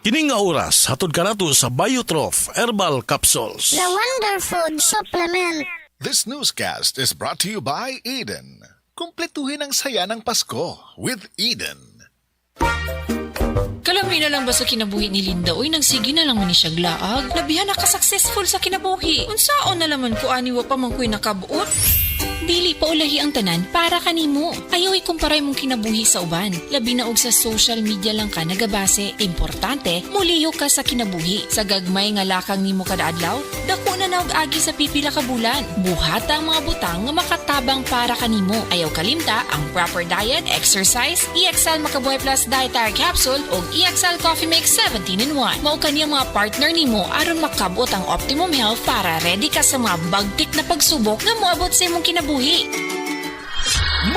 Kining nga oras, hatod ka nato sa Biotrof Herbal Capsules. The Wonder Food Supplement. This newscast is brought to you by Eden. Kumpletuhin ang saya ng Pasko with Eden. Kalami na lang ba sa kinabuhi ni Linda? Uy, nagsige na lang man ni siya glaag. Nabihan na ka-successful sa kinabuhi. Unsaon na laman ko aniwa pa man ko'y nakabuot? Dili pa ulahi ang tanan para kanimo. Ayaw ikumparay mong kinabuhi sa uban. Labi na og sa social media lang ka nagabase. Importante, muliyo ka sa kinabuhi. Sa gagmay nga lakang nimo kada adlaw, dako na naog agi sa pipila ka bulan. Buhata ang mga butang nga makatabang para kanimo. Ayaw kalimta ang proper diet, exercise, EXL Makabuhay Plus Dietary Capsule o EXL Coffee Mix 17-in-1. Mao kaniyang mga partner nimo aron makabot ang optimum health para ready ka sa mga bagtik na pagsubok nga moabot sa imong kinabuhi.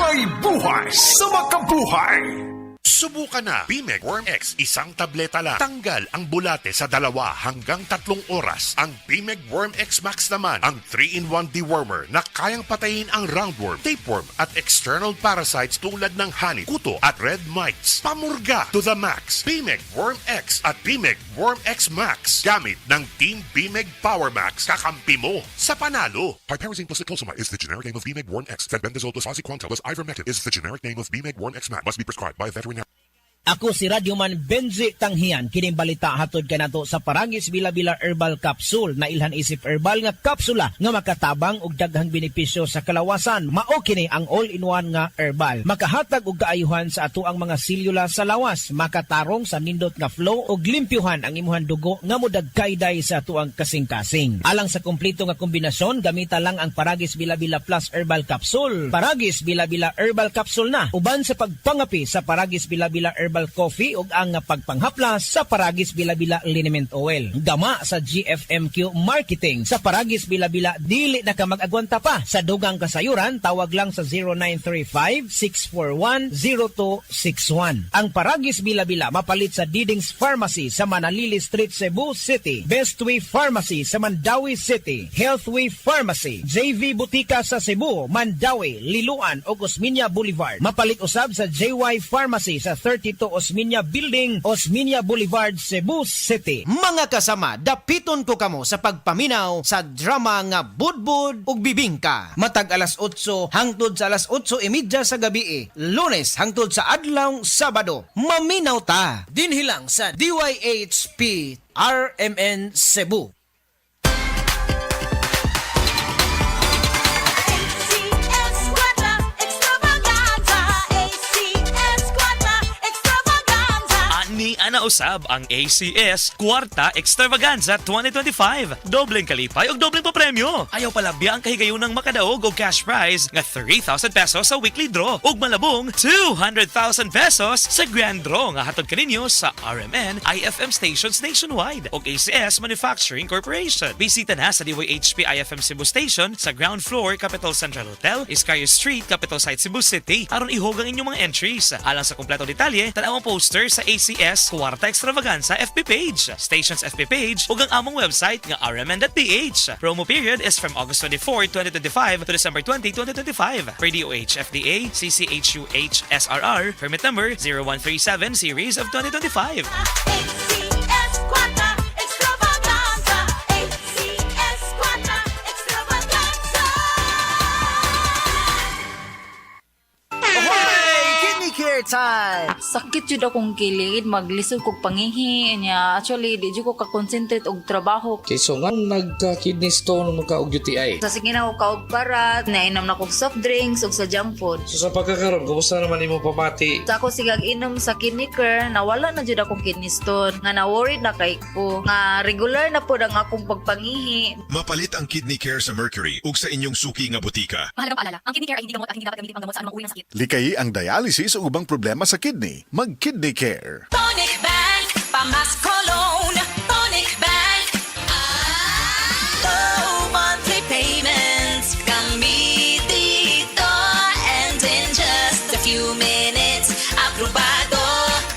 May buhay sa makabuhay! Subukan na Bimeg Worm X, isang tableta lang. Tanggal ang bulate sa 2 hanggang 3 oras. Ang Bimeg Worm X Max naman, ang 3-in-1 dewormer na kayang patayin ang roundworm, tapeworm at external parasites tulad ng honey, kuto at red mites. Pamurga to the max. Bimeg Worm X at Bimeg Worm X Max. Gamit ng Team Bimeg Power Max, kakampi mo sa panalo. Piperazine plus Cyclosama is the generic name of Bimeg Worm X. Fenbendazole plus oxyquantel plus ivermectin is the generic name of Bimeg Worm X Max. Must be prescribed by a veterinarian. Ako si Radyoman Benji Tanghian, kining balita hatod kanato sa Paragis Bila-Bila Herbal Capsule na ilhan isip herbal nga kapsula nga makatabang og daghang benepisyo sa kalawasan. Mao kini ang all-in-one nga herbal. Makahatag og kaayuhan sa ato ang mga selula sa lawas, makatarong sa nindot nga flow og limpyuhan ang imuhang dugo nga modagkayday sa ato ang kasing-kasing. Alang sa kompleto nga kombinasyon, gamita lang ang Paragis Bila-Bila Plus Herbal Capsule. Paragis Bila-Bila Herbal Capsule na uban sa pagpangapi sa Paragis Bila-Bila Herbal Coffee ug ang pagpanghaplas sa Paragis Bila-Bila Liniment Oil. Gama sa GFMQ Marketing sa Paragis Bila-Bila dili na ka mag-agwanta pa. Sa dugang kasayuran, tawag lang sa 0935-641-0261. Ang Paragis Bila-Bila mapalit sa Didings Pharmacy sa Manalili Street, Cebu City, Bestway Pharmacy sa Mandawi City, Healthway Pharmacy, JV Butika sa Cebu, Mandawi, Liloan ug Osmeña Boulevard. Mapalit usab sa JY Pharmacy sa 32 Osmeña Building, Osmeña Boulevard, Cebu City. Mga kasama, dapiton ko kamo sa pagpaminaw sa drama nga Budbud ug Bibingka. Matag alas 8 hangtod sa alas 8:30 sa gabi, Lunes hangtod sa adlaw Sabado. Maminaw ta dinhi lang sa DYHP RMN Cebu. Ana usab ang ACS Kwarta Extravaganza 2025. Dobleng kalipay ug dobleng papremyo. Ayaw palabya ang kahigayunang makadaog og cash prize nga 3,000 pesos sa weekly draw ug malabong 200,000 pesos sa grand draw nga hatod kaninyo sa RMN IFM stations nationwide ug ACS Manufacturing Corporation. Bisita na sa DYHP IFM Cebu Station sa ground floor Capital Central Hotel, Iscayo Street, Capital Site Cebu City aron ihog ang inyong mga entries. Alang sa kumpletong detalye, tanaw ang poster sa ACS Kwarta Extravaganza FB page, station's FB page ug ang among website nga rmn.ph. Promo period is from August 24, 2025 to December 20, 2025. Per DOH FDA CCHUH SRR permit number 0137 series of 2025. Time. Sakit jud akong kilid, maglisod kog pangihi niya. Actually, di jud ko ka-concentrate og trabaho. Okay, so nga nagka-kidney stone magka og UTI. Sa sige na ko kaog parat, nainom na kog soft drinks ug sa junk food. So sa pagkakaroon, kumusta naman imo pamati? Sa ako sigag inom sa kidney care, nawala na jud akong kidney stone. Nga na-worried na kay ko. Nga regular na pod ang akong pagpangihi. Mapalit ang Kidney Care sa Mercury ug sa inyong suki nga butika. Mahalagang paalala, ang kidney care ay hindi gamot at hindi dapat gamitin panggamot sa anumang uri ng sakit. Likayi ang dialysis o ubang problema sa kidney. Mag-Kidney Care. Tonic Bank, Pamas Cologne, Tonic Bank. Low monthly payments, kami dito, and in just a few minutes, aprobado.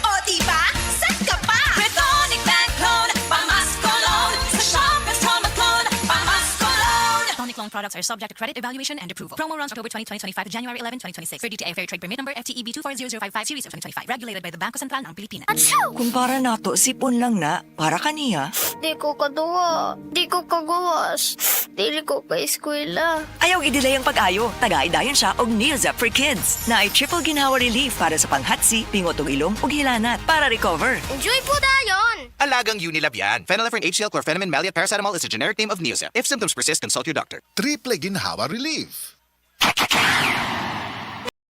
O diba? Set ka pa! With Tonic Bank Loan, Pamas Cologne, sa Shoppers Home Cologne, Pamas Cologne. Tonic Loan following products are subject to credit evaluation and approval. Promo runs October 20, 2025 to January 11, 2026. For DTI Fair Trade Permit Number FTEB 240055 Series of 2025. Regulated by the Bangko Sentral ng Pilipinas. Kung para nato, sipon lang na, para kaniya. Di ko kaduwa. Di ko kagawas. Dili ko ka eskwela. Ayaw i-delay ang pag-ayo. Tagay-dayon siya og Neozep for Kids na ay triple ginhawa relief para sa panghatsi, pingotong ilong ug hilanat para recover. Enjoy po dayon! Alagang Unilab yan. Phenylephrine HCl chlorpheniramine maleate paracetamol is a generic name of Neozep. If symptoms persist, consult your doctor. Triple ginhawa relief.